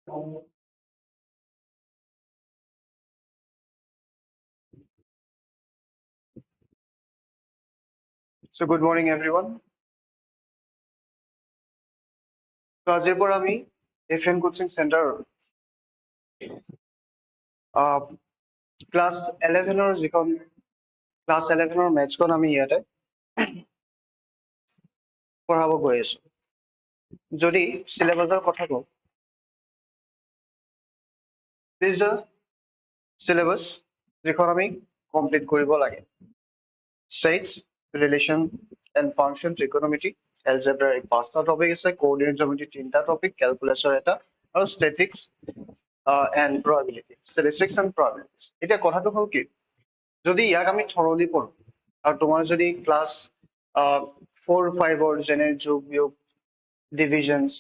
So good morning everyone. So আজিৰ পৰা আমি FM কোচিং চেণ্টাৰ ক্লাছ 11 যিখন ক্লাছ 11 মেথছখন আমি ইয়াতে পঢ়াব গৈ আছো। যদি চিলেবাছৰ কথা কওঁ, দিছ ইজ দ্য চিলেবাছ যিখন আমি কমপ্লিট কৰিব লাগে। States, relation and function, trigonometry, algebra এক পাঁচটা টপিক আছে, কোঅৰ্ডিনেট জ্যামিতি তিনিটা টপিক, ক্যালকুলাছৰ এটা আৰু ষ্টেটিক্স and probability, statistics and probabilities। এতিয়া কথাটো হ'ল কি, যদি ইয়াক আমি থৰলি পঢ়ো আৰু তোমাৰ যদি ক্লাছ 4-5 যেনে যোগ বিয়োগ ডিভিজনছ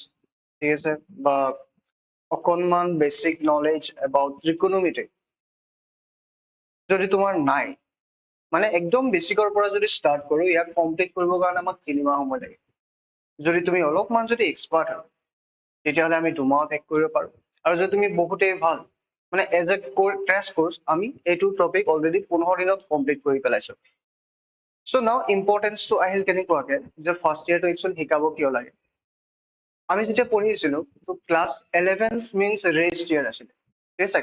ঠিক আছে বা অকণমান বেচিক নলেজ এবাউট ট্ৰিকোনোমেট্ৰি যদি তোমাৰ নাই, মানে একদম বেচিকৰ পৰা যদি ষ্টাৰ্ট কৰো, ইয়াক কমপ্লিট কৰিবৰ কাৰণে আমাক 3 মাহ সময় লাগে। যদি তুমি অলপমান যদি এক্সপাৰ্ট হয় তেতিয়াহ'লে আমি 2 মাহত শেষ কৰিব পাৰো। আৰু যদি তুমি বহুতেই ভাল, মানে এজ এ ক্ৰেছ কোৰ্চ আমি এইটো টপিক অলৰেডি 15 দিনত কমপ্লিট কৰি পেলাইছো। চ' নাও ইম্পৰ্টেঞ্চটো আহিল কেনেকুৱাকে যে ফাৰ্ষ্ট ইয়াৰটো একচুৱেলি শিকাব কিয় লাগে। আমি যেতিয়া পঢ়িছিলো তো ক্লাছ 11 মিনছ ৰেষ্ট ইয়াৰ আছিলে, ঠিক আছে।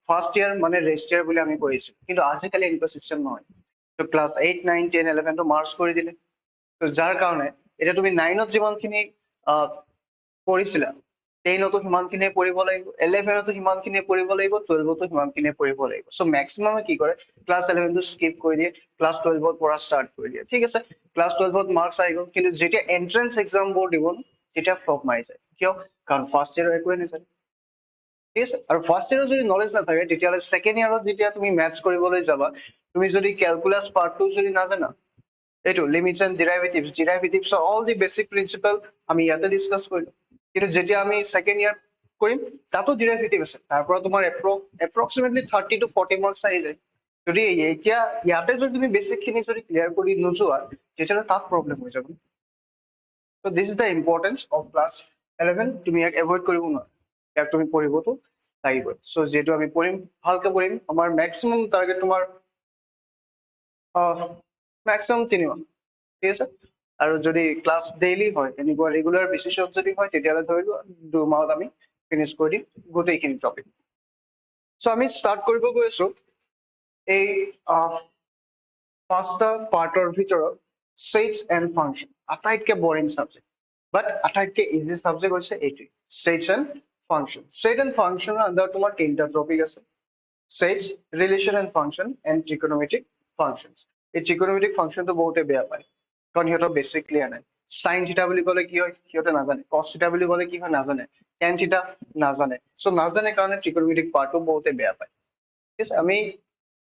ফাৰ্ষ্ট ইয়াৰ মানে ৰেষ্ট ইয়াৰ বুলি আমি পঢ়িছিলো, কিন্তু আজিকালি এনেকুৱা চিষ্টেম নহয়। তো ক্লাছ 8, 9, 10, 11 টো মাৰ্চ কৰি দিলে। তো যাৰ কাৰণে এতিয়া তুমি 9ত যিমানখিনি পঢ়িছিলা, 10তো সিমানখিনিয়ে পঢ়িব লাগিব, 11তো সিমানখিনিয়ে পঢ়িব লাগিব, 12তো সিমানখিনিয়ে পঢ়িব লাগিব। চ' মেক্সিমামে কি কৰে, ক্লাছ 11টো স্কিপ কৰি দিয়ে, ক্লাছ 12ৰ পৰা ষ্টাৰ্ট কৰি দিয়ে। ঠিক আছে, ক্লাছ 12ত মাৰ্কছ আহি গ'ল, কিন্তু যেতিয়া এন্ট্ৰেন্স এক্সামবোৰ দিব তেতিয়া ফ্লপ মাৰি যায়। কিয়? কাৰণ ফাৰ্ষ্ট ইয়াৰৰ একোৱে নাজানে। ঠিক আছে, আৰু ফাৰ্ষ্ট ইয়াৰত যদি নলেজ নাথাকে তেতিয়াহ'লে ছেকেণ্ড ইয়াৰত যেতিয়া তুমি মেথছ কৰিবলৈ যাবা, তুমি যদি কেলকুলাছ পাৰ্টটো যদি নাজানা, এইটো limits and derivatives all the basic principal আমি ইয়াতে ডিছকাছ কৰিলো। কিন্তু যেতিয়া আমি ছেকেণ্ড ইয়াৰ কৰিম, তাতো ডিৰাইভেটিভ আছে, তাৰ পৰা তোমাৰ এপ্ৰক্সিমেটলি 30 to 40 মাৰ্কছ আহি যায়। যদি এতিয়া ইয়াতে যদি তুমি বেচিক খিনি যদি ক্লিয়াৰ কৰি নোযোৱা তেতিয়াহ'লে তাত প্ৰব্লেম হৈ যাব। So this is the importance of class 11। তুমি ইয়াক এভইড কৰিব নোৱাৰা, ইয়াক তুমি পঢ়িবতো লাগিবই। চ' যিহেতু আমি পঢ়িম, ভালকে পঢ়িম, আমাৰ মেক্সিমাম টাৰ্গেট তোমাৰ মেক্সিমাম 3 মাহ, ঠিক আছে। আৰু যদি ক্লাছ ডেইলি হয়, এনেকুৱা ৰেগুলাৰ বেচিছত যদি হয় তেতিয়াহ'লে ধৰি লোৱা 2 মাহত আমি ফিনিছ কৰি দিম গোটেইখিনি টপিক। চ' আমি ষ্টাৰ্ট কৰিব গৈ আছো এই পাঁচটা পাৰ্টৰ ভিতৰত ছেটছ এণ্ড ফাংচন, আটাইতকৈ বৰিং চাবজেক্ট, বাট আটাইতকৈ ইজি চাবজেক্ট হৈছে এইটোৱে, sets and function. Set and ফাংচনৰ আণ্ডাৰ তোমাৰ 3টা টপিক আছে, sets, relation and function and trigonometric functions. এই ট্ৰিকোনোমেট্ৰিক ফাংচনটো বহুতে বেয়া পায়, কাৰণ সিহঁতৰ বেছিক ক্লিয়াৰ নাই। চাইন থিটা বুলি ক'লে কি হয় সিহঁতে নাজানে, কছ থিটা বুলি ক'লে কি হয় নাজানে, টেন থিটা নাজানে। চ' নাজানে কাৰণে ট্ৰিকোনোমেট্ৰিক পাৰ্টটো বহুতে বেয়া পায়। ঠিক আছে, আমি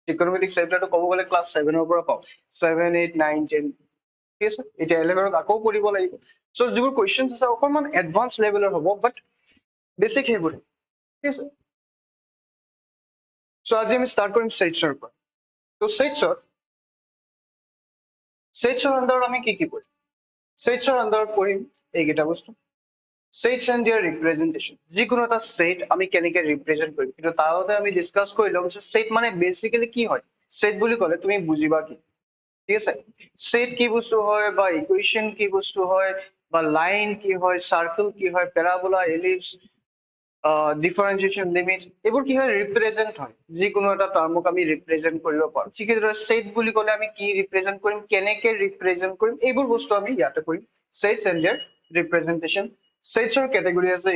ট্ৰিকোনোমেট্ৰিক চেপ্টাৰটো ক'ব গ'লে ক্লাছ 7ৰ পৰা পাওঁ, 7, 8, 9, 10। ঠিক আছে, এতিয়া 11ত আকৌ পঢ়িব লাগিব। চ' যিবোৰ কুৱেশ্যনছ আছে অকণমান এডভান্স লেভেলৰ হ'ব, বাট বেছিক সেইবোৰে। ঠিক আছে, চ' আজি আমি ষ্টাৰ্ট কৰিম ছেটছৰ পৰা। ত' ছেটছৰ আণ্ডাৰত আমি কি কি পঢ়িম? ছেটছৰ আণ্ডাৰত পঢ়িম এইকেইটা বস্তু, ছেটছ এণ্ড দিয়াৰ ৰিপ্ৰেজেণ্টেশ্যন। যিকোনো এটা ছেট আমি কেনেকে ৰিপ্ৰেজেণ্ট কৰিম, কিন্তু তাৰ আগতে আমি ডিছকাছ কৰি ল'ম যে ছেট মানে বেচিকেলি কি হয়। ছেট বুলি ক'লে তুমি বুজিবা কি, ঠিক আছে। ছেট কি বস্তু হয়, বা ইকুৱেশ্যন কি বস্তু হয়, বা লাইন কি হয়, চাৰ্কল কি হয়, পেৰাবোলা, এলিপছ, ডিফাৰেঞ্চিয়েশ্যন, লিমিট, এইবোৰ কি হয়, ৰিপ্ৰেজেণ্ট হয়। যিকোনো এটা টাৰ্মক আমি ৰিপ্ৰেজেণ্ট কৰিব পাৰোঁ। ঠিক আছে, ছেট বুলি ক'লে আমি কি ৰিপ্ৰেজেণ্ট কৰিম, কেনেকে ৰিপ্ৰেজেণ্ট কৰিম, এইবোৰ বস্তু আমি ইয়াতে কৰিম। Sets and their representation. ছেটছৰ কেটেগৰী আছে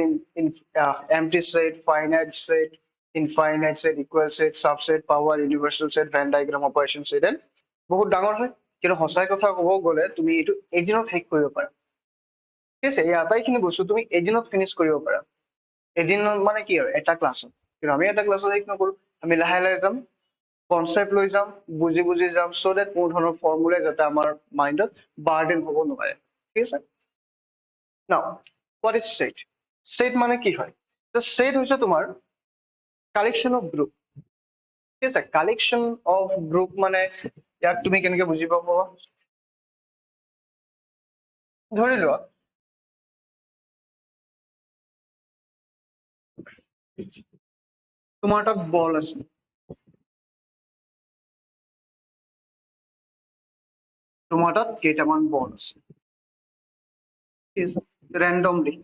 empty set, finite set, infinite set, equal set, subset, power, universal set, Venn diagram, operation set. And বহুত ডাঙৰ হয়, কিন্তু সঁচাই কথা ক'ব গ'লে তুমি এইটো এদিনত শেষ কৰিব পাৰা। ঠিক আছে, এই আটাইখিনি বস্তু তুমি এদিনত ফিনিছ কৰিব পাৰা। এদিনত মানে কি আৰু এটা ক্লাছত, কিন্তু আমি এটা ক্লাছত শেষ নকৰো, আমি লাহে লাহে যাম, কনচেপ্ট লৈ যাম, বুজি বুজি যাম, চ' ডেট কোনো ধৰণৰ ফৰ্মুলা যাতে আমাৰ মাইণ্ডত বাৰ্ডেন হ'ব নোৱাৰে। ঠিক আছে, নাও হোৱাট ইজ ছেট? ছেট মানে কি হয়? ছেট হৈছে তোমাৰ কালেকশ্যন অফ গ্ৰুপ। ঠিক আছে, কালেকশ্যন অফ গ্ৰুপ মানে ইয়াক তুমি কেনেকে বুজি পাবা, ধৰি লোৱা তোমাৰ তাত বল আছে, তোমাৰ তাত কেইটামান বল আছে, ৰেণ্ডমলি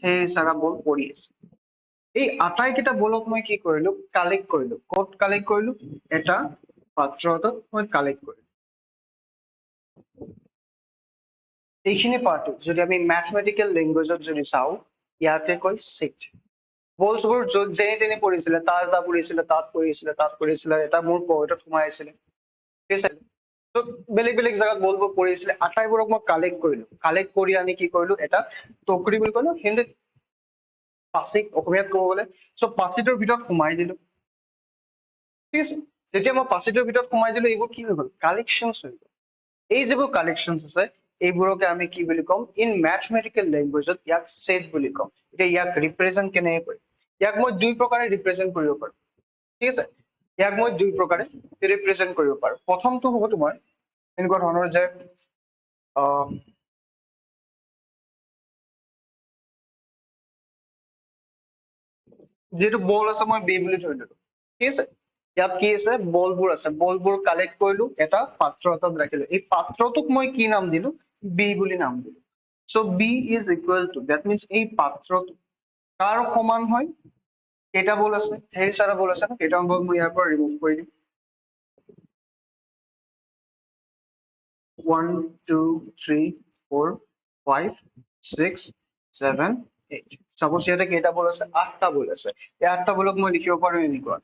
সেই চাৰা বল পৰি আছে। এই আটাইকেইটা বলক মই কি কৰিলো, কালেক্ট কৰিলো। ক'ত কালেক্ট কৰিলো? এটা পাত্ৰ এটাত মই কালেক্ট কৰিলো। এইখিনি পাৰ্টটো যদি আমি মেথমেটিকেল লেংগুৱেজত যদি চাওঁ, ইয়াকে কয় ছেট। বলছবোৰ য'ত যেনে তেনে পৰিছিলে, তাৰ এটা পৰিছিলে, তাত পৰিছিলে, তাত পৰিছিলে, এটা মোৰ পকেটত সোমাই আছিলে, ঠিক আছে। ত' বেলেগ বেলেগ জেগাত বলবোৰ পৰিছিলে, আটাইবোৰক মই কালেক্ট কৰিলো। কালেক্ট কৰি আনি কি কৰিলো, এটা টকৰি বুলি কলো, কিন্তু পাচিক অসমীয়াত ক'ব গ'লে, চ' পাচিটোৰ ভিতৰত সোমাই দিলো, ঠিক আছে। যেতিয়া মই পাচিটোৰ ভিতৰত সোমাই দিলো, এইবোৰ কি হৈ গ'ল, কালেকশ্যন হৈ গ'ল। এই যিবোৰ কালেকশ্যন আছে, এইবোৰকে আমি কি বুলি ক'ম, ইন মেথমেটিকেল লেংগুৱেজত ইয়াক ছেট বুলি ক'ম। এতিয়া ইয়াক ৰিপ্ৰেজেন্ট কেনেকে কৰিম? ইয়াক মই দুই প্ৰকাৰে ৰিপ্ৰেজেন্ট কৰিব পাৰো, ঠিক আছে। ইয়াক মই দুই প্ৰকাৰে ৰিপ্ৰেজেন্ট কৰিব পাৰো। প্ৰথমটো হ'ব তোমাৰ এনেকুৱা ধৰণৰ যে যিহেতু বল আছে, মই বি বুলি ধৰি ললো, ঠিক আছে। ইয়াত কি আছে, বলবোৰ আছে, বলবোৰ কালেক্ট কৰিলো, এটা পাত্ৰ এটাত ৰাখিলো। এই পাত্ৰটোক মই কি নাম দিলো, বি বুলি নাম দিলো। So' B is equal to, that means এই পাত্ৰটো কাৰ সমান হয়, কেইটা বল আছে, সেই চাৰা বল আছে ন, কেইটামান বল মই ইয়াৰ পৰা ৰিমুভ কৰি দিম। 1 2 3 4 5 6 7 8, সাপোজ ইয়াতে কেইটা বল আছে, 8টা বল আছে। এই 8টা বলক মই লিখিব পাৰো এনেকুৱা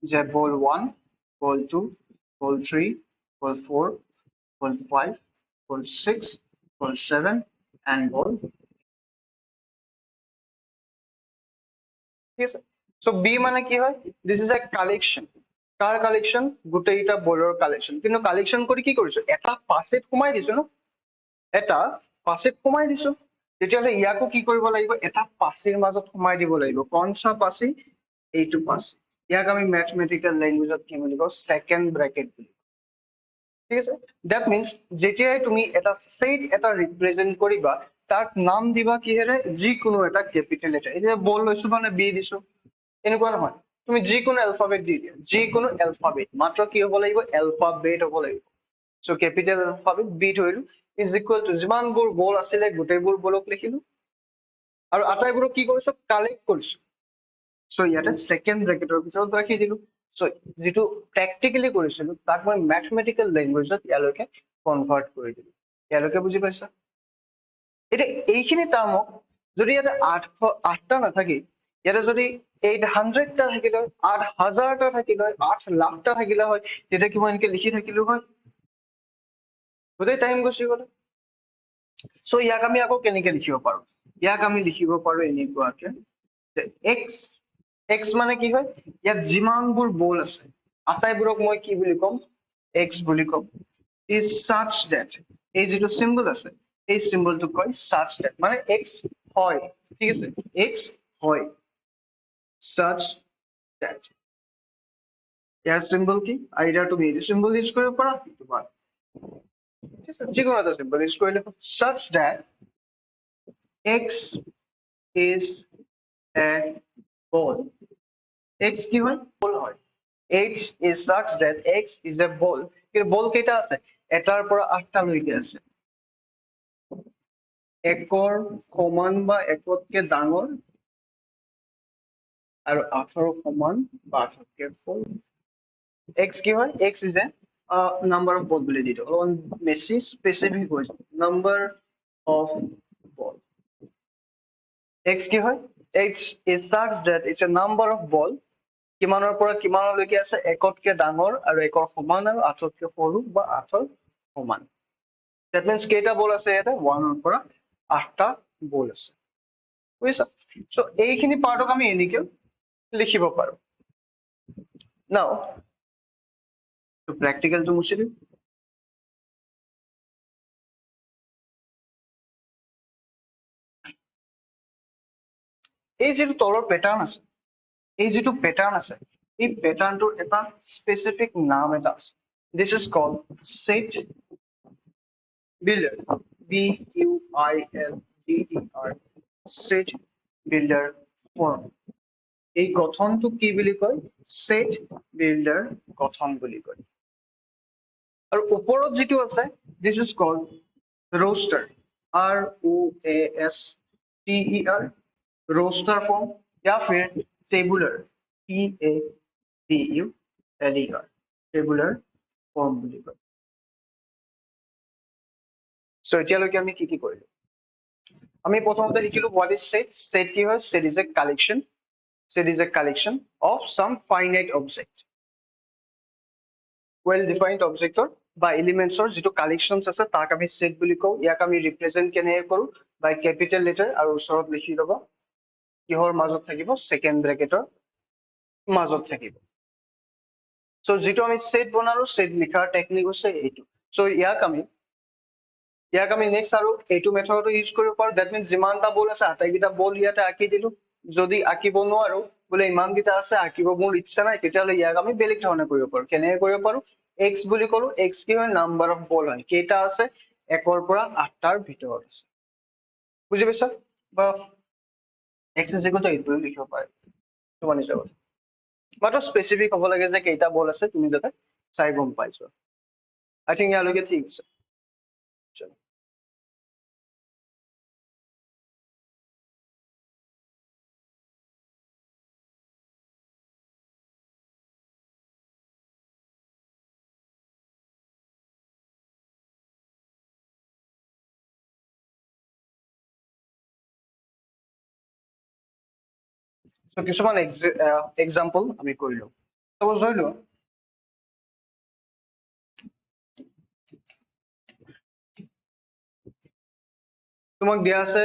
যে বল 1, বল 2, বল 3, বল 4, বল 5, বল 6, বল 7 and ball, ঠিক আছে। চ' বি মানে কি হয়, this is a collection. Car collection? গোটেইকেইটা বলৰ কালেকশ্যন। কিন্তু কালেকশ্যন কৰি কি কৰিছো, এটা পাচিত সোমাই দিছো ন, এটা পাচিত সোমাই দিছো। তেতিয়াহ'লে ইয়াকো কি কৰিব লাগিব, এটা পাচিৰ মাজত সোমাই দিব লাগিব। কনচা পাচি, এইটো পাচি। ইয়াক আমি মেথমেটিকেল লেংগুৱেজত কি বুলি কওঁ, ছেকেণ্ড ব্ৰেকেট বুলি, ঠিক আছে। দেট মিনছ যেতিয়াই তুমি এটা ছেট এটা ৰিপ্ৰেজেন্ট কৰিবা, তাক নাম দিবা কিহেৰে, যিকোনো এটা কেপিটেল লেটাৰ। এতিয়া বল লৈছো মানে বি দিছো, এনেকুৱা নহয়। তুমি যিকোনো এলফাবেট দি দিয়া, যিকোনো এলফাবেট, মাত্ৰ কি হ'ব লাগিব, এলফাবেট হ'ব লাগিব। চ' কেপিটেল এলফাবেট বি ধৰিলো, ইজ ইকুৱেল টু যিমানবোৰ বল আছিলে গোটেইবোৰ বলক লিখিলো, আৰু আটাইবোৰক কি কৰিছো, কালেক্ট কৰিছো। চ' ইয়াতে ছেকেণ্ড ব্ৰেকেটৰ ভিতৰত ৰাখি দিলো। চ' যিটো প্ৰেক্টিকেলি কৰিছিলো, তাক মই মেথমেটিকেল লেংগুৱেজত ইয়ালৈকে কনভাৰ্ট কৰি দিলো। ইয়ালৈকে বুজি পাইছা? এতিয়া এইখিনি টাৰ্মক যদি ইয়াতে 8টা নাথাকি, ইয়াতে যদি 800টা থাকিলে হয়, 8,000টা থাকিলে হয়, 8 লাখটা থাকিলে হয়, তেতিয়া কি মই এনেকে লিখি থাকিলো হয়, গোটেই টাইম গুচি গ'ল। চ' ইয়াক আমি আকৌ কেনেকে লিখিব পাৰো, ইয়াক আমি লিখিব পাৰো এনেকুৱাকে, এক্স, এক্স মানে কি হয়, ইয়াত যিমানবোৰ বল আছে আটাইবোৰক মই কি বুলি ক'ম, এক্স বুলি ক'ম। ইজ such that, এই যিটো চিম্বল আছে, এই চিম্বলটোক কয় such that, মানে এক্স হয়, ঠিক আছে, এক্স হয়, such that। ইয়াৰ চিম্বল কি, আইদাৰ তুমি এইটো চিম্বল ইউজ কৰিব পাৰা, তোমাৰ যিকোনো এটা চিম্বল ইউজ কৰিলে, such that x is a ball। x কি হয়, বল হয়। x is such that x is a ball। কিন্তু বল কেইটা আছে, এটাৰ পৰা 8টা লৈকে আছে। একৰ সমান বা একতকে ডাঙৰ আৰু 8ৰ সমান বা 8তকে সৰু। x কি হয়, x is a number of ball বুলি দি দিওঁ, অলপমান বেছি স্পেচিফিক হৈ যাওঁ, number of ball। x কি হয়, x is such that it's a number of ball, কিমানৰ পৰা কিমানলৈকে আছে, একতকে ডাঙৰ আৰু একৰ সমান আৰু 8তকে সৰু বা 8ৰ সমান। That means কেইটা বল আছে ইয়াতে, 1ৰ পৰা 8টা বল আছে, বুজিছা। চ' এইখিনি পাৰ্টক আমি এনেকে লিখিব পাৰো। নাও প্ৰেক্টিকেলটো মুছি দিম। এই যিটো তলৰ পেটাৰ্ণ আছে, এই যিটো পেটাৰ্ণ আছে, এই পেটাৰ্ণটোৰ এটা স্পেচিফিক নাম এটা আছে। This is called set builder, BUILDER, set builder form. এই গঠনটো কি বুলি কয় সেট বিল্ডাৰ গঠন বুলি কয় আৰু ওপৰত যেটো আছে this is called roster roaster roster form या फिर tabular tabular tabular form বুলি কয় সো এতিয়ালৈকে আমি কি কি কৰিলো আমি প্ৰথমতে লিখিলো what is set set কি হয় set is a collection of some finite object well defined object বা elements যেটো collections আছে তাক আমি set বুলি কওঁ ইয়াক আমি represent কেনেকৈ কৰো by capital letter আৰু ওচৰত লিখি লবা কিহৰ মাজত থাকিব second bracketৰ মাজত থাকিব সো যেটো আমি set বনালো set লিখাৰ টেকনিক আছে এইটো সো ইয়াক আমি নেক্সট আৰু এইটো মেথডটো ইউজ কৰিব পাৰো দ্যাট মিন্স যিমানটা বল আছে আটাইকেইটা বল ইয়াতে আঁকি দিলো যদি আঁকিব নোৱাৰো বোলে ইমানকেইটা আছে আঁকিব মোৰ ইচ্ছা নাই তেতিয়াহ'লে ইয়াক আমি বেলেগ ধৰণে কৰিব পাৰো কেনেকৈ কৰিব পাৰো x বুলি কৰো x কি হয় নাম্বাৰ অফ বল হয় কেইটা আছে 1 ৰ পৰা 8 টাৰ ভিতৰত আছে বুজি পাইছা বা x is equal to 8 বুলি লিখিব পাৰে তোমাৰ নিজৰ কথা মাত্ৰ স্পেসিফিক হ'ব লাগে যে কেইটা বল আছে তুমি যাতে চাই গম পাইছো আই থিংক ইয়ালৈকে ঠিক আছে চলো So কিছুমান এক্সাম্পল আমি কৰিলো suppose ধৰি লোৱা তোমাক দিয়া আছে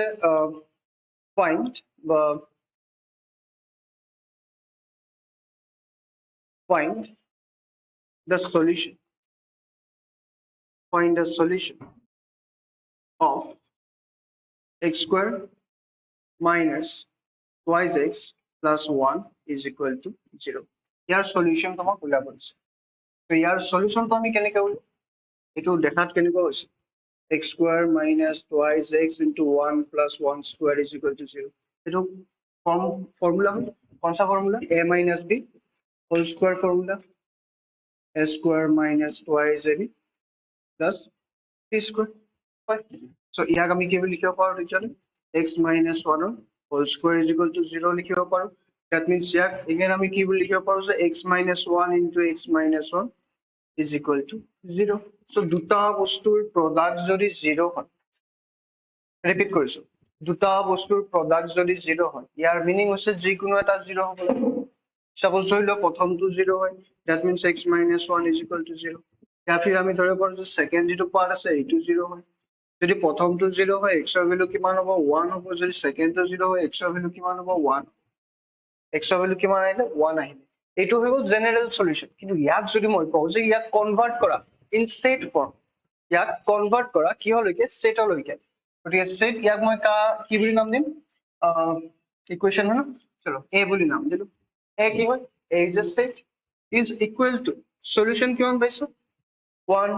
find the solution find the solution of x square minus twice x plus 1 is equal to 0 year solution তোমাক উলাব দিছে তো ইয়াৰ সলিউশনটো আমি কেনেকৈ উলাম এটো দেখাত কেনেকৈ হৈছে x square minus twice x into 1 plus 1 square is equal to 0 এটো formula কোনসা formula a minus b whole square formula a square minus twice ab plus b square right so ইয়াক আমি কি বুলি লিখিব পাৰো তেতিয়ালে x minus 1 whole square is equal to 0 লিখিব পাৰো that means ইয়াক again আমি কি বুলি লিখিব পাৰো যে x minus 1 into x minus 1 is equal to 0 so দুটা বস্তুৰ product যদি 0 হয় ৰিপিট কৰিছো দুটা বস্তুৰ product যদি 0 হয় ইয়াৰ মিনিং হৈছে যিকোনো এটা 0 হ'ব লাগে suppose ধৰি লও প্ৰথমটো 0 হয় that means x minus 1 is equal to 0 या फिर আমি ধৰিব পাৰো যে সেকেন্ড যেটো পাৰ্ট আছে এইটো 0 হয় যদি প্ৰথমটো 0 হয় x ৰ ভ্যালু কিমান হ'ব 1 হ'ব যদি সেকেন্ডটো 0 হয় x ৰ ভ্যালু কিমান হ'ব 1 x ৰ ভ্যালু কিমান আহিলে 1 আহিলে এইটো হৈ গ'ল জেনাৰেল সলিউশন কিন্তু ইয়াক যদি মই কওঁ যে ইয়াক কনভাৰ্ট কৰা ইন সেট ফৰ্ম ইয়াক কনভাৰ্ট কৰা কিহলৈকে সেটলৈকে গতিকে সেট ইয়াক মই কি বুলি নাম দিম ইকুয়েশন হয় চলো a বুলি নাম দিলো a কি হয় a is a set is equal to solution কিমান পাইছো 1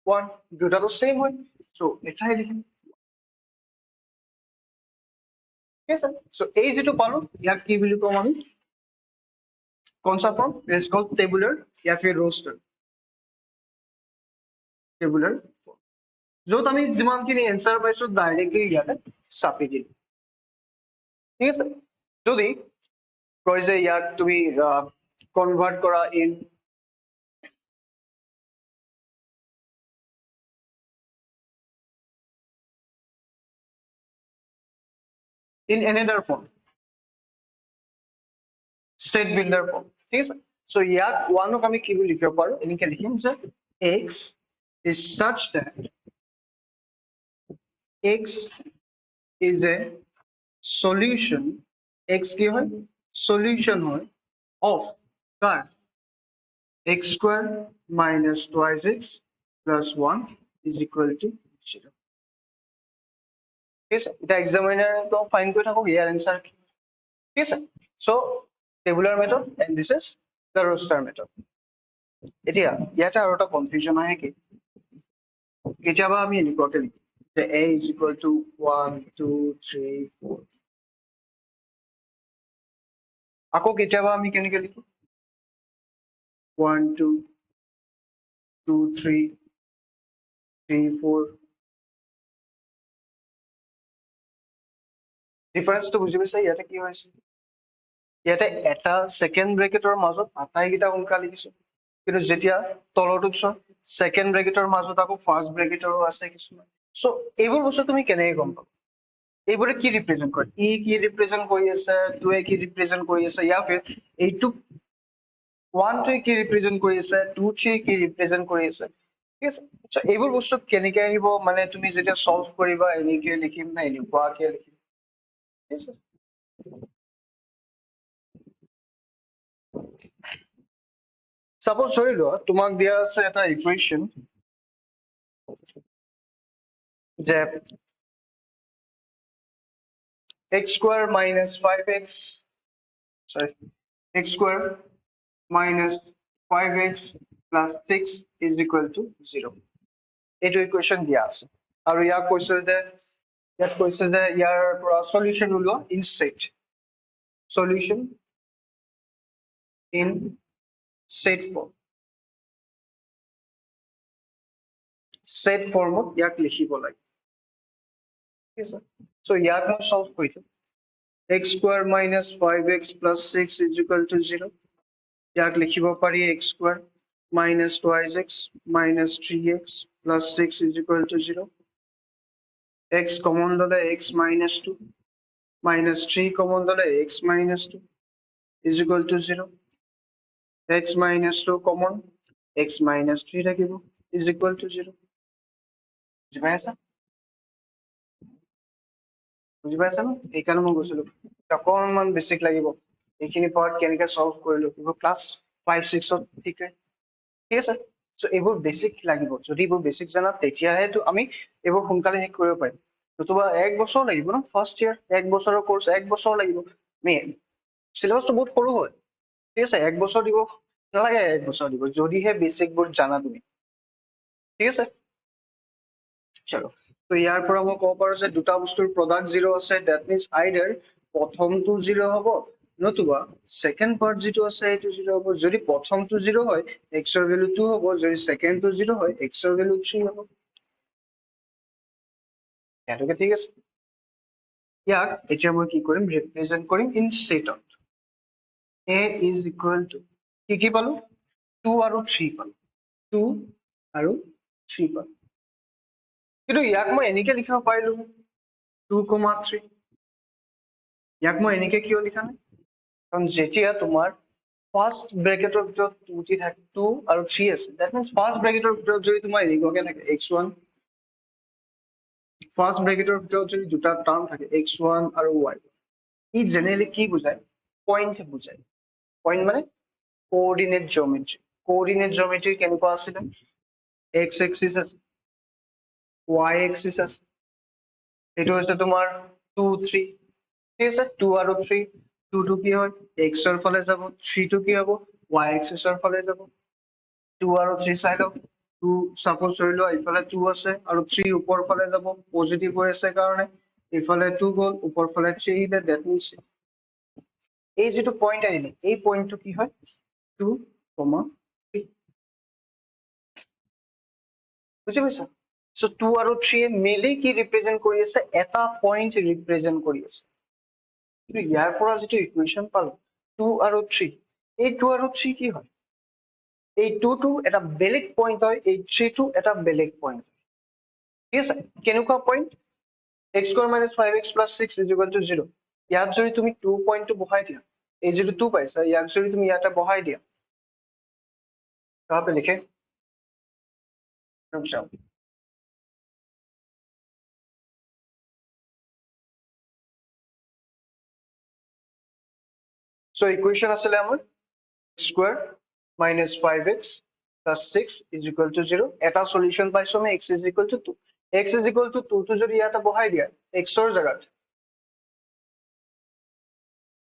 1 দুটাটো সেম হয় সো এটাই লিখিম ঠিক আছে সো এই যেটো পালো ইয়াক কি বুলি কম আমি कौन सा फॉर्म इज कॉल्ड टेबुलर या फिर रोस्टर टेबुलर য'ত আমি যিমানখিনি এনসার পাইছো ডাইরেক্টলি ইয়াতে চাপি দিম ঠিক আছে যদি কয় যে ইয়াক তুমি কনভার্ট কৰা in another form state builder form ঠিক আছে সো ইয়াক ওয়ানক আমি কি বুলি লিখিব পাৰো এনেকে লিখিম যে x is such that x is a solution x কি হয় solution হয় of car x square minus twice x plus 1 is equal to 0 ঠিক আছে এটা এক্সামিনার তো ফাইন করে থাকো ইয়ার অ্যানসার ঠিক আছে so tabular method and this is the roster method এতিয়া ইয়াতে আৰু এটা কনফিউজন আহে কি কেতিয়াবা আমি এনেকুৱাকে লিখো যে a is equal to 1 2 3 4 আকৌ কেতিয়াবা আমি কেনেকৈ লিখো 1 2 2 3 3 4 ডিফাৰেন্সটো বুজি পাইছা ইয়াতে কি হৈছে ইয়াতে এটা সেকেন্ড ব্ৰেকেটৰ মাজত আটাইকেইটা সংখ্যা লিখিছো কিন্তু যেতিয়া তলৰটোত চোৱা সেকেন্ড ব্ৰেকেটৰ মাজত আকৌ ফাৰ্ষ্ট ব্ৰেকেটৰো আছে কিছুমান সো এইবোৰ বস্তু তুমি কেনেকৈ গম পাবা এইবোৰে কি ৰিপ্ৰেজেন্ট কৰে ই কি ৰিপ্ৰেজেন্ট কৰি আছে 2 কি ৰিপ্ৰেজেন্ট কৰি আছে ইয়াৰ ফিৰ এইটো 1 2 কি ৰিপ্ৰেজেন্ট কৰি আছে 2 3 কি ৰিপ্ৰেজেন্ট কৰি আছে ঠিক আছে সো এইবোৰ বস্তু কেনেকৈ আহিব মানে তুমি যেতিয়া সলভ কৰিবা এনেকৈ লিখিম না এনেকুৱাকৈ লিখিম ঠিক আছে সাপোজ ধৰি লোৱা তোমাক দিয়া আছে এটা ইকুৱেশ্যন যে x square minus 5x sorry x square minus 5x plus 6 is equal to 0 এইটো ইকুৱেশ্যন দিয়া আছে আৰু ইয়াক কৈছে যে ইয়াৰ পৰা সলিউশন ওলোৱা in shed solution in shed ফৰ্মত ইয়াক লিখিব লাগে ঠিক আছে সো ইয়াক মই সলভ কৰিছো x square minus 5x plus 6 is equal to 0 ইয়াক লিখিব পাৰি x square minus twice x minus 3x plus 6 is equal to 0 x common ললে x minus 2 minus 3 common ললে x minus 2 is equal to 0 x minus 2 common x minus 3 থাকিব is equal to 0 বুজি পাইছা ন এইকাৰণে মই গৈছিলো অকণমান বেছিক লাগিব এইখিনি পাৰ্ট কেনেকৈ সলভ কৰিলো এইবোৰ ক্লাছ 5 6 ঠিক আছে সো এইবোৰ বেছিক লাগিব যদি এইবোৰ বেছিক জানা তেতিয়াহে আমি এইবোৰ সোনকালে শেষ কৰিব পাৰিম নতুবা 1 বছৰ লাগিব ন ফাৰ্ষ্ট ইয়াৰ 1 বছৰৰ কোৰ্স 1 বছৰ লাগিব সিলেবাসটো বহুত সৰু হয় ঠিক আছে 1 বছৰ দিব নালাগে 1 বছৰ দিব যদিহে বেছিকবোৰ জানা তুমি ঠিক আছে চলো তো ইয়াৰ পৰা মই ক'ব পাৰো যে দুটা বস্তুৰ প্ৰডাক্ট 0 আছে দ্যাট মিন্স আইদাৰ প্ৰথমটো 0 হ'ব নতুবা সেকেন্ড পাৰ্ট যেটো আছে এইটো 0 হ'ব যদি প্ৰথমটো 0 হয় x ৰ ভ্যালু 2 হ'ব যদি সেকেন্ডটো 0 হয় x ৰ ভ্যালু 3 হ'ব এটাকে ঠিক আছে ইয়াক এতিয়া মই কি কৰিম ৰিপ্ৰেজেন্ট কৰিম in সেটত a is equal to কি পালো 2 আৰু 3 পালো 2 আৰু 3 পালো কিন্তু ইয়াক মই এনেকে লিখিব পাৰিলো 2,3 ইয়াক মই এনেকে কিয় লিখা নাই কাৰণ যেতিয়া তোমাৰ ফাৰ্ষ্ট ব্ৰেকেটৰ ভিতৰত 2 থাকে 2 আৰু 3 আছে দ্যাট মিন্স ফাৰ্ষ্ট ব্ৰেকেটৰ ভিতৰত যদি তোমাৰ এনেকুৱাকে থাকে x1 ফাৰ্ষ্ট ব্ৰেকেটৰ ভিতৰত যদি দুটা টাৰ্ম থাকে x1 আৰু y ই জেনেৰেলি কি বুজায় পইণ্ট বুজায় পইণ্ট মানে কোঅৰ্ডিনেট জিওমেট্ৰি কেনেকুৱা আছিলে x এক্সিস আছে y এক্সিস আছে এইটো হৈছে তোমাৰ 2 3 ঠিক আছে 2 আৰু 3 2 টো কি হয় x ৰ ফালে যাব 3 টো কি হ'ব y এক্সিসৰ ফালে যাব 2 আৰু 3 চাই লওক 2 সাপোজ ধৰি লোৱা ইফালে 2 আছে আৰু 3 ওপৰ ফালে যাব পজিটিভ হৈ আছে কাৰণে ইফালে 2 গ'ল ওপৰ ফালে 3 আহিলে দ্যাট মিন্স এই যেটো পইণ্ট আহিলে এই পইণ্টটো কি হয় 2, 3 বুজি পাইছা সো 2 আৰু 3 মিলি কি ৰিপ্ৰেজেন্ট কৰি আছে এটা পইণ্ট ৰিপ্ৰেজেন্ট কৰি আছে কিন্তু ইয়াৰ পৰা যেটো ইকুৱেশ্যন পালো 2 আৰু 3 এই 2 আৰু 3 কি হয় এই 2 টো এটা বেলেগ পইণ্ট হয় এই 3 টো এটা বেলেগ পইণ্ট ঠিক আছে কেনেকুৱা point x square minus 5x plus 6 is equal to 0 ইয়াত যদি তুমি 2 পইণ্টটো বহাই দিয়া এই যেটো 2 পাইছা ইয়াক যদি তুমি ইয়াতে বহাই দিয়া তাহলে লিখে আচ্ছা সো ইকুয়েশন আসলে আমার square minus 5x plus 6 is equal to 0 এটা সলিউশন পাইছো আমি x is equal to 2 x is equal to 2 তো যদি ইয়াতে বহাই দিয়া x ৰ জায়গাত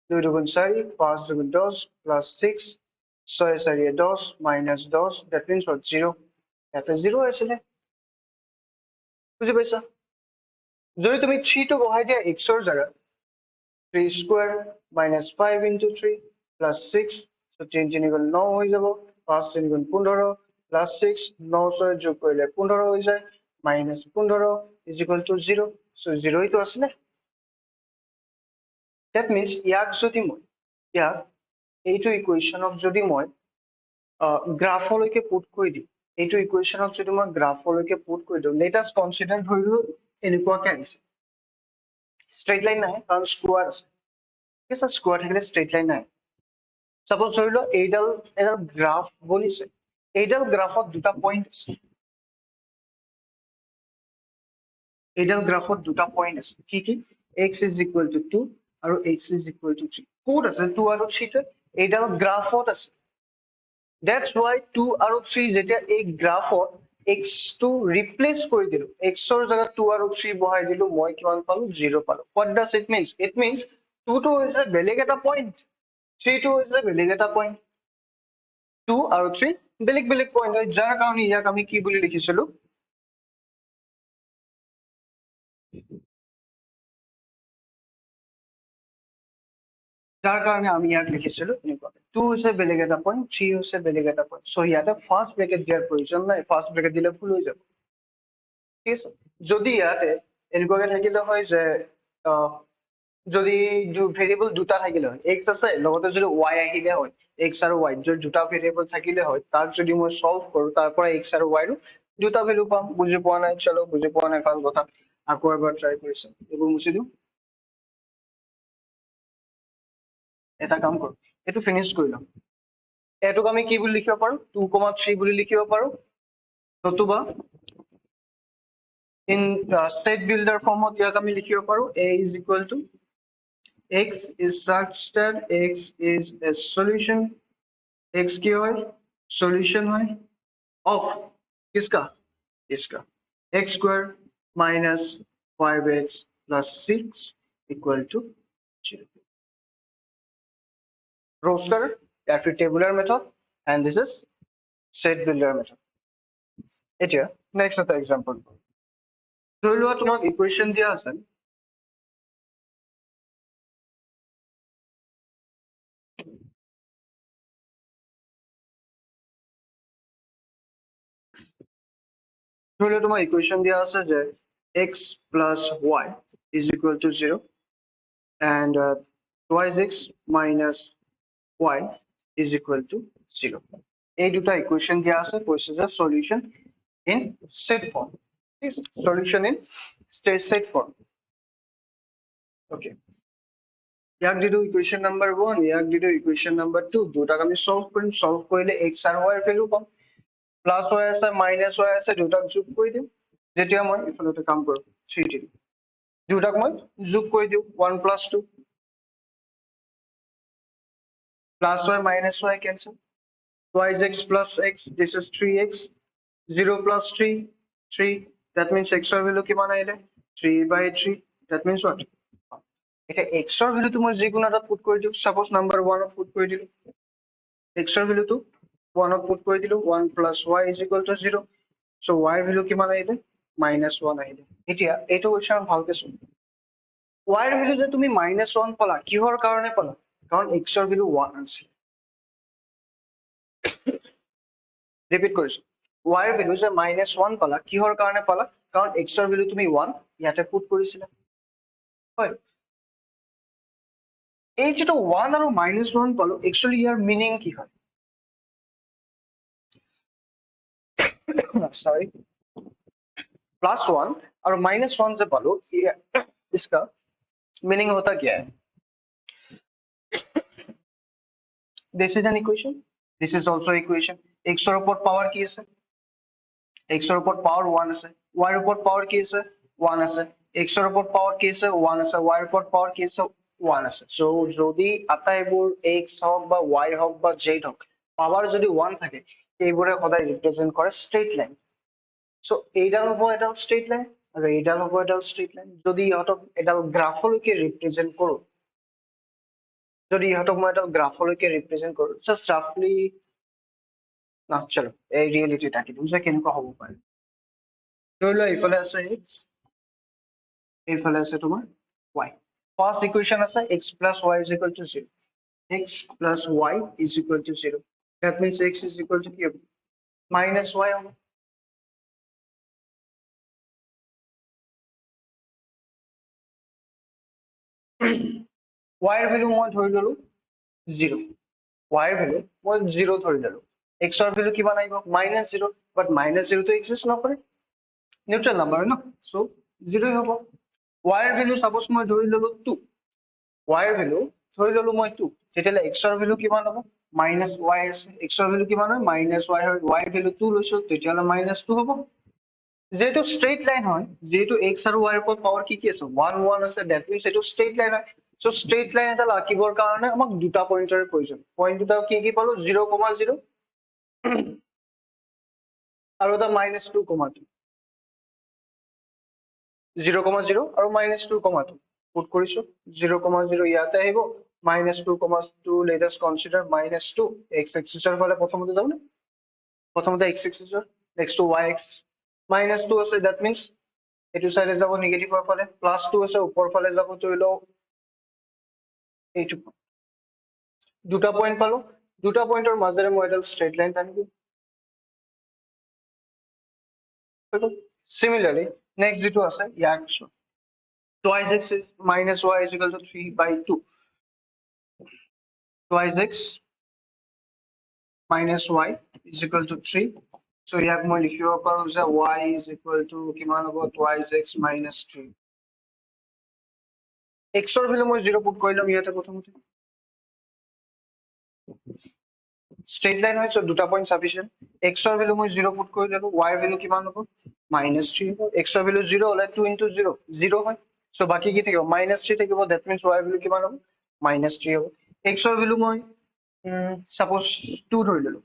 2 দুগুণ 4 5 দুগুণ 10 plus 6 6 4 10 minus 10 that means what 0 এটা 0 আসলে বুঝি পাইছা যদি তুমি 3 টো বহাই দিয়া x ৰ জায়গাত 3 square minus 5 into 3 plus 6 so 3 3 গুণ 9 হৈ যাব 5 3 গুণ 15 প্লাস 6 9 6 যোগ কৰিলে 15 হৈ যায় minus 15 is equal to 0 so 0 ই তো আছে না দ্যাট মিন্স ইয়াক যদি মই ইয়াক এইটো ইকুৱেশ্যনক যদি মই গ্ৰাফলৈকে পুট কৰি দিওঁ এইটো ইকুৱেশ্যনক যদি মই গ্ৰাফলৈকে পুট কৰি দিওঁ লেট আস কনসিডাৰ ধৰিলো এনেকুৱাকে আহিছে স্ট্ৰেইট লাইন নাই কাৰণ স্কোৱাৰ আছে ঠিক আছে স্কোৱাৰ থাকিলে স্ট্ৰেইট লাইন নাই সাপোজ ধৰি লও এডাল গ্ৰাফ বনিছে এইডাল গ্ৰাফত দুটা পইণ্ট আছে এইডাল গ্ৰাফত দুটা পইণ্ট আছে কি কি x is equal to 2 আৰু x is equal to 3 code আছে 2 আৰু 3 টো এইডাল গ্ৰাফত আছে দ্যাটস ওয়াই 2 আৰু 3 যেতিয়া এই গ্ৰাফত x টো ৰিপ্লেস কৰি দিলো x ৰ জায়গাত 2 আৰু 3 বহাই দিলো মই কিমান পালো 0 পালো what does it means it means 2 টো হৈছে বেলেগ এটা পইণ্ট 3 টো হৈছে বেলেগ এটা পইণ্ট 2 আৰু 3 বেলেগ বেলেগ পইণ্ট হয় যাৰ কাৰণে ইয়াক আমি কি বুলি লিখিছিলো যাৰ কাৰণে আমি ইয়াক লিখিছিলো এনেকুৱা 2 হৈছে বেলেগ এটা পইণ্ট 3 হৈছে বেলেগ এটা পইণ্ট সো ইয়াতে ফাৰ্স্ট ব্ৰেকেট দিয়াৰ প্ৰয়োজন নাই ফাৰ্স্ট ব্ৰেকেট দিলে ভুল হৈ যাব ঠিক আছে যদি ইয়াতে এনেকুৱাকে থাকিলে হয় যে যদি ভেৰিয়েবল দুটা থাকিলে হয় x আছে লগতে যদি y আহিলে হয় x আৰু y যদি দুটা ভেৰিয়েবল থাকিলে হয় তাক যদি মই সলভ কৰো তাৰ পৰা x আৰু y ৰ দুটা ভ্যালু পাম বুজি পোৱা নাই চলো বুজি পোৱা নাই ভাল কথা আকৌ এবাৰ ট্ৰাই কৰিছো এইবোৰ মুছি দিওঁ এটা কাম কৰো এটো ফিনিশ কৰি লম এটোক আমি কি বুলি লিখিব পাৰো 2,3 বুলি লিখিব পাৰো নতুবা in state builder format ইয়াক আমি লিখিব পাৰো a is equal to x is such that x is a solution x কি হয় solution হয় of किसका इसका x square minus 5x plus 6 equal to 0 roster या फिर tabular method and this is set builder method এতিয়া next এটা example ধৰি লোৱা তোমাক ইকুৱেশ্যন দিয়া আছে ধৰি লোৱা তোমাক ইকুৱেশ্যন দিয়া আছে যে x plus y is equal to 0 and twice x minus y is equal to 0 এই দুটা ইকুৱেশ্যন দিয়া আছে কৈছে যে solution in set form is solution in set form okay ইয়াক দিলো ইকুৱেশ্যন নাম্বাৰ 1 ইয়াক দিলো ইকুৱেশ্যন নাম্বাৰ 2 দুটাক আমি সলভ কৰিম সলভ কৰিলে x আৰু y ৰ ভ্যালু পাম প্লাস y আছে মাইনাস y আছে দুটাক যোগ কৰি দিম যেতিয়া মই ইফালতে কাম কৰো 3 দিম দুটাক মই যোগ কৰি দিও 1 plus 2 plus y minus y cancel twice x plus x this is 3x 0 plus 3 3 that means x ৰ ভ্যালু কিমান আহিলে 3/3 that means what এটা x ৰ ভ্যালুটো মই যিকোনো এটা পুট কৰি দিও সাপোজ নাম্বাৰ 1 পুট কৰি দিলো x ৰ ভ্যালুটো 1 পুট কৰি দিলো 1 plus y is equal to 0 so y ৰ ভ্যালু কিমান আহিলে -1 আহিলে এতিয়া এইটো কোৱেশ্চন ভালকে শুন y ৰ ভ্যালু যে তুমি -1 পালা কিহৰ কাৰণে পালা কাৰণ x ৰ ভ্যালু 1 আছে ৰিপিট কৰিছো y ৰ ভ্যালু যে -1 পালা কিহৰ কাৰণে পালা কাৰণ x ৰ ভ্যালু তুমি 1 ইয়াতে পুট কৰিছিলা হয় এই যেটো 1 আৰু -1 পালো একচুয়ালি ইয়াৰ মিনিং কি হয় सॉरी +1 और -1 से पालो इसका मीनिंग होता क्या है this is an equation this is also equation x ৰ ওপৰত পাৱাৰ কি আছে x ৰ ওপৰত পাৱাৰ 1 আছে y ৰ ওপৰত পাৱাৰ কি আছে 1 আছে x ৰ ওপৰত পাৱাৰ কি আছে 1 আছে y ৰ ওপৰত পাৱাৰ কি আছে 1 আছে সো যদি আটাইবোৰ x হওক বা y হওক বা z হওক পাৱাৰ যদি 1 থাকে এইবোৰে সদায় ৰিপ্ৰেজেন্ট কৰে স্ট্ৰেট লাইন সো এইডাল হ'ব এডাল স্ট্ৰেট লাইন আৰু এইডাল হ'ব এডাল স্ট্ৰেট লাইন যদি ইহতক এডাল গ্ৰাফলৈকে ৰিপ্ৰেজেন্ট কৰো যদি ইহতক মই এডাল গ্ৰাফলৈকে ৰিপ্ৰেজেন্ট কৰো জাস্ট ৰাফলি না চলো এই ৰিয়েলিটিটা কি বুঝা কেনেকুৱা হ'ব পাৰে ধৰি লোৱা ইফালে আছে x এইফালে আছে তোমাৰ y ফাৰ্স্ট ইকুৱেশ্যন আছে x plus y is equal to 0 x plus y is equal to 0. That means x is equal to কি হবে minus y হবে y এর ভ্যালু মই ধৰি ললো 0 y এৰ ভ্যালু মই 0 ধৰি ললো x এৰ ভ্যালু কিমান আহিব -0 বাট -0 তো এক্সিস্ট নকৰে নিউট্ৰাল নাম্বাৰ ন সো 0 হ'ব y এৰ ভ্যালু সাপোজ মই ধৰি ললো 2 y এৰ ভ্যালু ধৰি ললো মই 2 তেতিয়ালে x এর ভ্যালু কিমান হ'ব মাইনাস y আছে x এর ভ্যালু কিমান হয় মাইনাস y হয় y এর ভ্যালু 2 লৈছো তেতিয়ালে -2 হ'ব যেহেতু স্ট্রেট লাইন হয় যেহেতু x আৰু y এর উপর পাওয়ার কি আছে 1 1 আছে দ্যাট মিন্স এটো স্ট্রেট লাইন হয় সো স্ট্রেট লাইন এটা আঁকিবৰ কাৰণে আমাক দুটা পয়েন্টাৰৰ প্ৰয়োজন পয়েন্ট দুটা কি পালো 0,0 আৰু এটা -2,2 0,0 আৰু -2,2 পুট কৰিছো 0,0 ইয়াতে আহিব -2,2 let us consider -2 x axis-ৰ ফালে প্ৰথমতে যাও প্ৰথমতে x axis-ৰ next to y axis -2 আছে that means এটো সাইডে যাব নেগেটিভৰ ফালে +2 আছে ওপৰ ফালে যাব ধৰি লও এইটো দুটা পয়েন্ট পালো দুটা পয়েন্টৰ মাজেৰে মই এটা স্ট্ৰেট লাইন টানি দিম similarly next যেটো আছে ইয়াৰ পিছত twice x is minus y is equal to 3/2 twice x minus y is equal to 3 so ইয়াক মই লিখিব পাৰো যে y is equal to কিমান হ'ব twice x minus 3 x ৰ ভ্যালু মই 0 পুট কৰিলাম ইয়াতে প্ৰথমতে স্ট্ৰেট লাইন হয় সো দুটা পয়েন্ট সাফিসিয়েন্ট x এৰ ভ্যালু মই 0 পুট কৰি দিলো y এর ভ্যালু কিমান হ'ব -3 হ'ব x এর ভ্যালু 0 হলে 2 * 0 0 হয় সো বাকি কি থাকিব -3 থাকিব দ্যাট মিন্স y এর ভ্যালু কিমান হ'ব -3 হ'ব x এর ভ্যালু মই সাপোজ 2 ধৰি ললো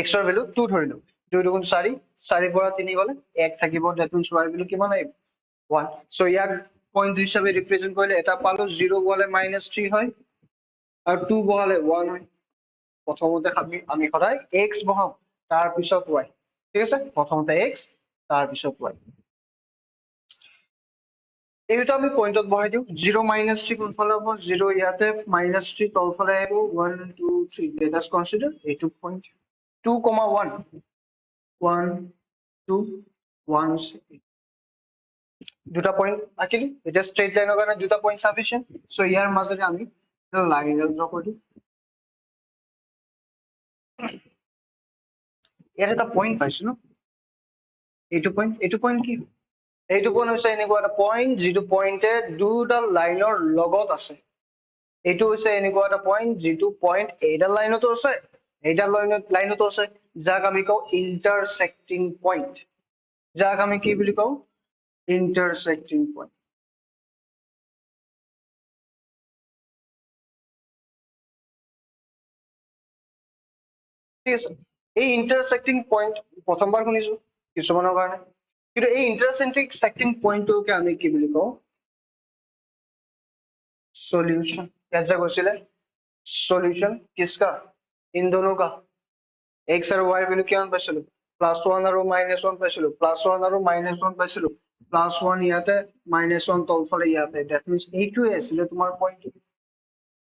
x এৰ ভ্যালু 2 ধৰি ললো 2 দুগুণ 4 4 পৰা 3 গলে 1 থাকিব দ্যাট মিন্স y এৰ ভ্যালু কিমান আহিব 1 সো ইয়াক পয়েন্ট হিচাপে ৰিপ্ৰেজেন্ট কৰিলে এটা পালো 0 বলে -3 হয় আৰু 2 বহালে 1 হয় প্ৰথমতে আমি সদায় x বহাম তাৰ পিছত y ঠিক আছে প্ৰথমতে x তাৰ পিছত y এইটো আমি পয়েন্টত বহাই দিও 0 -3 কোনফালে হ'ব 0 ইয়াতে -3 তলফালে আহিব 1 2 3 let us consider এইটো পয়েন্ট 2,1 1 2 1 দুটা পয়েন্ট আঁকিলো এটা স্ট্রেট লাইনৰ কাৰণে দুটা পয়েন্ট সাফিসিয়েন্ট সো ইয়াৰ মাজতে আমি লাইন ড্ৰ কৰি দিও এর একটা পয়েন্ট পাইছো ন এইটো পয়েন্ট কি এইটো পয়েন্ট হৈছে এনেকুৱা এটা পয়েন্ট যেটো পয়েন্টে দুটা লাইনৰ লগত আছে এইটো হৈছে এনেকুৱা এটা পয়েন্ট যেটো পয়েন্ট এইডাল লাইনতো আছে এইডাল লাইনতো আছে যাক আমি কও ইন্টারসেক্টিং পয়েন্ট যাক আমি কি বুলি কও ইন্টারসেক্টিং পয়েন্ট ঠিক আছে এই ইন্টারসেক্টিং পয়েন্ট প্রথমবার শুনিছো কিছুমানৰ কাৰণে কিন্তু এই ইন্টারসেক্টিং পয়েন্টটোকে আমি কি বুলি কও सॉल्यूशन कैसे क्वेश्चन है सॉल्यूशन किसका इन दोनों का x और y वैल्यू क्या পাইছিল +1 আৰু -1 পাইছিল +1 আৰু -1 পাইছিল +1 ইয়াতে -1 তলফালে ইয়াতে দ্যাট মিন্স এইটোৱে আছিল তোমাৰ পয়েন্ট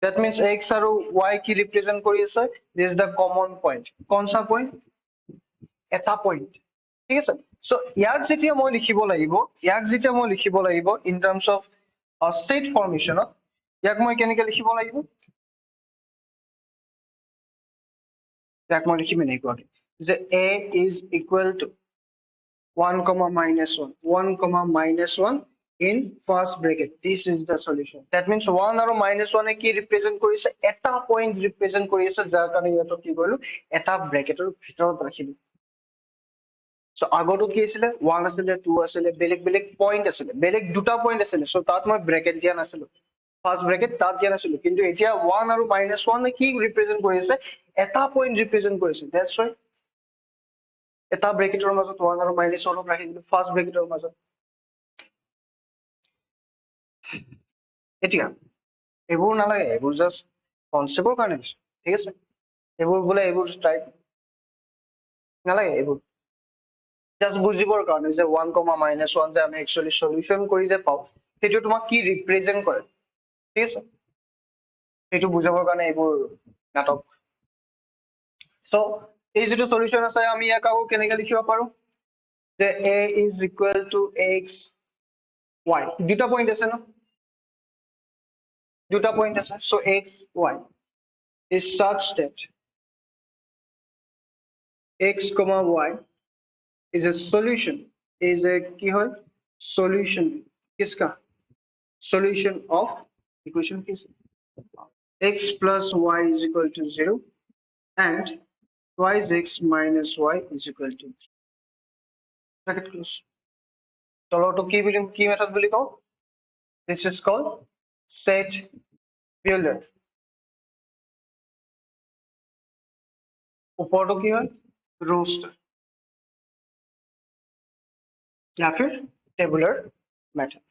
দ্যাট মিন্স x আৰু y কি ৰিপ্ৰেজেন্ট কৰি আছে this is the common point কোনসা পয়েন্ট এটা পয়েন্ট ঠিক আছে সো ইয়াক যেতিয়া মই লিখিব লাগিব ইন টার্মস অফ স্টেট ফৰ্মেশনত ইয়াক মই কেনেকৈ লিখিব লাগিব ইয়াক মই লিখিম এনেকৈ যে a is equal to 1, -1 1, -1 in first bracket this is the solution that means 1 আৰু -1 এ কি ৰিপ্ৰেজেন্ট কৰিছে এটা পয়েন্ট ৰিপ্ৰেজেন্ট কৰিছে যাৰ কাৰণে ইয়াত কি কৰিলো এটা ব্ৰেকেটৰ ভিতৰত ৰাখিলো সো আগতো কি আছিল 1 আছিল 2 আছিল বেলেগ বেলেগ পয়েন্ট আছিল বেলেগ দুটা পয়েন্ট আছিল সো তাত মই ব্ৰেকেট দিয়া নাছিল ফাৰ্স্ট ব্ৰ্যাকেট তাত দিয়া নাছিল কিন্তু এতিয়া 1 আৰু -1 এ কি ৰিপ্ৰেজেন্ট কৰিছে এটা পয়েন্ট ৰিপ্ৰেজেন্ট কৰিছে দ্যাটস হোৱাই এটা ব্ৰ্যাকেটৰ মাজত 1 আৰু -1 ৰাখি দিলো ফাৰ্স্ট ব্ৰ্যাকেটৰ মাজত এতিয়া এইবোৰ নালাগে এইবোৰ জাস্ট কনসেপ্টৰ কাৰণে ঠিক আছে এইবোৰ বোলে এইবোৰ টাইপ নালাগে এইবোৰ জাস্ট বুজিবৰ কাৰণে যে 1, -1 যে আমি একচুয়ালি সলিউশন কৰি যে পাও সেইটো তোমাক কি ৰিপ্ৰেজেন্ট কৰে ঠিক আছে সেইটো বুজাবৰ কাৰণে এইবোৰ নাটক সো এই যেটো সলিউশন আছে আমি ইয়াক আকৌ কেনেকৈ লিখিব পাৰো যে a is equal to x y দুটা পয়েন্ট আছে ন দুটা পয়েন্ট আছে so x y is such that x comma y is a solution is a ki hoy solution kiska solution of equation kis x plus y is equal to 0 and twice x minus y is equal to bracket close তলৰটো কি method বুলি কওঁ this is called set Bueller ওপৰটো কি হয় roster या फिर tabular method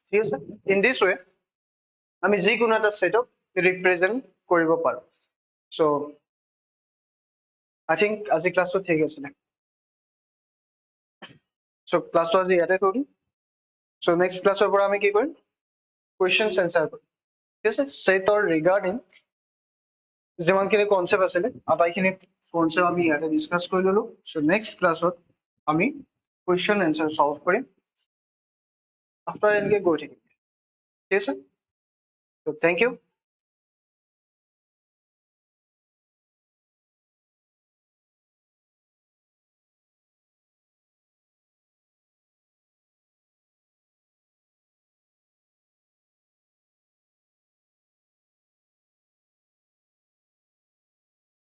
ঠিক আছে in this way আমি যিকোনো এটা সেটক ৰিপ্ৰেজেন্ট কৰিব পাৰো সো I think আজি ক্লাসটো ঠিক আছে সো ক্লাসটো আজি ইয়াতে কৰিম সো নেক্সট ক্লাসৰ পৰা আমি কি কৰিম কোৱেশ্চনছ আনসাৰ কৰিম ঠিক আছে সেটৰ ৰিগাৰ্ডিং যিমানখিনি কনসেপ্ট আছিল আটাইখিনি কনসেপ্ট আমি ইয়াতে ডিসকাস কৰি ললো সো নেক্সট ক্লাসত আমি কোৱেশ্চন আনসাৰ সলভ কৰিম after এনেকৈ গৈ থাকিম ঠিক আছে so thank you